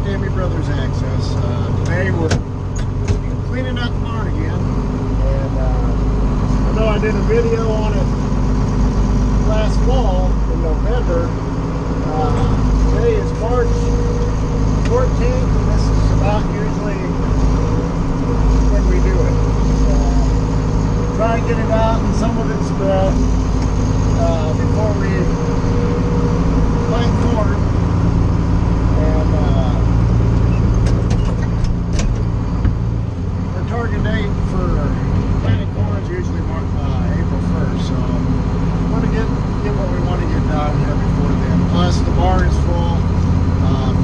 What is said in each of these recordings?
Tammy Brothers Access. Today we're cleaning out the barn again, and I know I did a video on it last fall in November. Today is March 14th, and this is about usually when we do it. So try and get it out, and some of it's spread before we plant corn. And our target date for planting corn is usually April 1st. So we want to get what we want to get done here before then. Plus the barn is full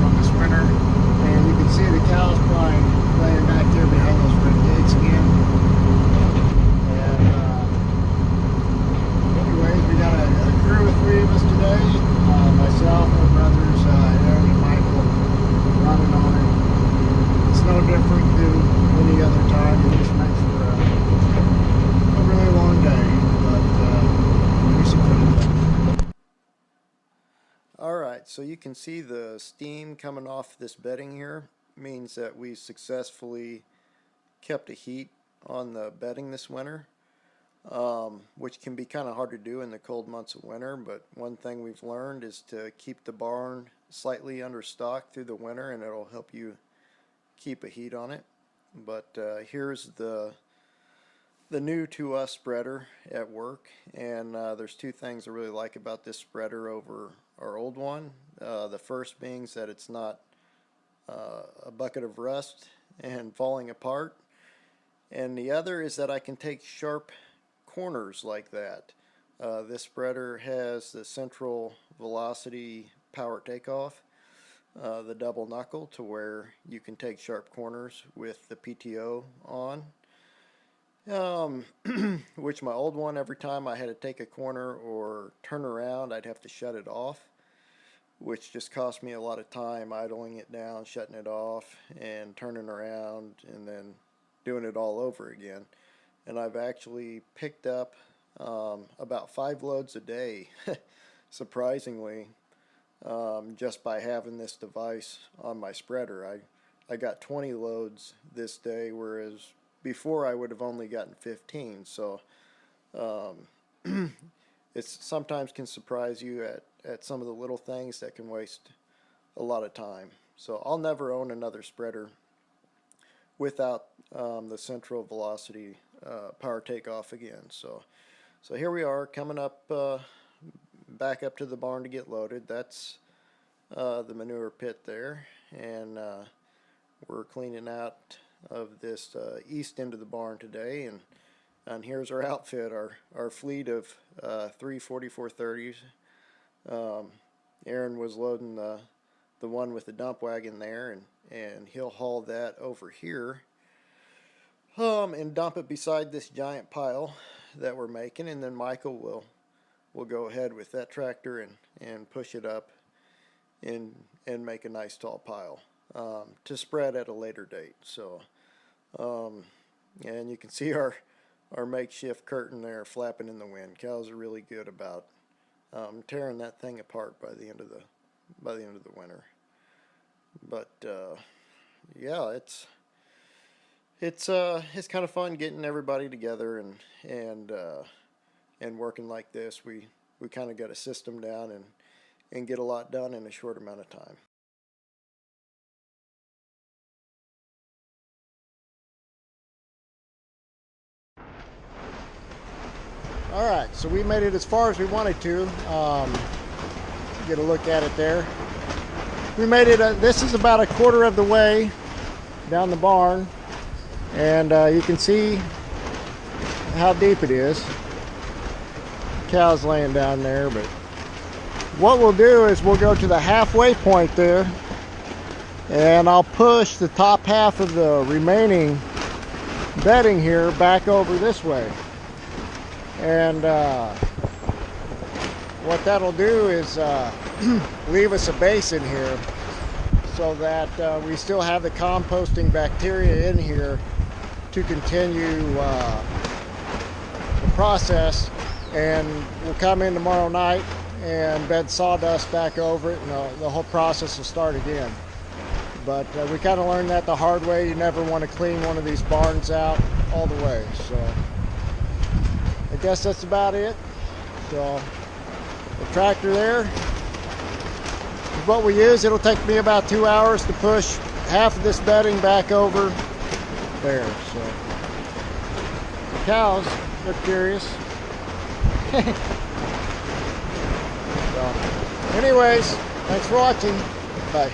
from this winter, and you can see the cows probably laying back there behind those red gates again. And anyways, we got a crew of 3 of us today. Myself, my brothers, Aaron and Michael, running on it. It's no different than any other time. It just makes for a really long day, but we support it. Alright, so you can see the steam coming off this bedding here. Means that we successfully kept a heat on the bedding this winter. Which can be kind of hard to do in the cold months of winter, but one thing we've learned is to keep the barn slightly under stock through the winter, and it'll help you keep a heat on it. But here's the new to us spreader at work, and there's 2 things I really like about this spreader over our old one. The first being that it's not a bucket of rust and falling apart, and the other is that I can take sharp corners like that. This spreader has the central velocity power takeoff, the double knuckle, to where you can take sharp corners with the PTO on. Which my old one, every time I had to take a corner or turn around, I'd have to shut it off, which just cost me a lot of time idling it down, shutting it off, and turning around, and then doing it all over again. And I've actually picked up about 5 loads a day, surprisingly, just by having this device on my spreader. I got 20 loads this day, whereas before I would have only gotten 15. So it sometimes can surprise you at some of the little things that can waste a lot of time. So I'll never own another spreader without the central velocity power takeoff again. So here we are, coming up back up to the barn to get loaded. That's the manure pit there, and we're cleaning out of this east end of the barn today, and here's our outfit, our fleet of 3 4430s. Aaron was loading the one with the dump wagon there, and he'll haul that over here and dump it beside this giant pile that we're making, and then Michael will go ahead with that tractor and push it up and make a nice tall pile to spread at a later date. So and you can see our makeshift curtain there flapping in the wind. Cows are really good about tearing that thing apart by the end of the winter. But yeah, it's kind of fun getting everybody together and working like this. We kind of got a system down and get a lot done in a short amount of time. Alright, so we made it as far as we wanted to. Get a look at it there. We made it, this is about a quarter of the way down the barn, and you can see how deep it is. Cows laying down there, but what we'll do is we'll go to the halfway point there, and I'll push the top half of the remaining bedding here back over this way. And what that'll do is leave us a base in here, so that we still have the composting bacteria in here to continue the process. And we'll come in tomorrow night and bed sawdust back over it, and the whole process will start again. But we kind of learned that the hard way. You never want to clean one of these barns out all the way. So I guess that's about it. So the tractor there is what we use. It'll take me about 2 hours to push half of this bedding back over there. So the cows, they're curious. So anyways, thanks for watching. Bye.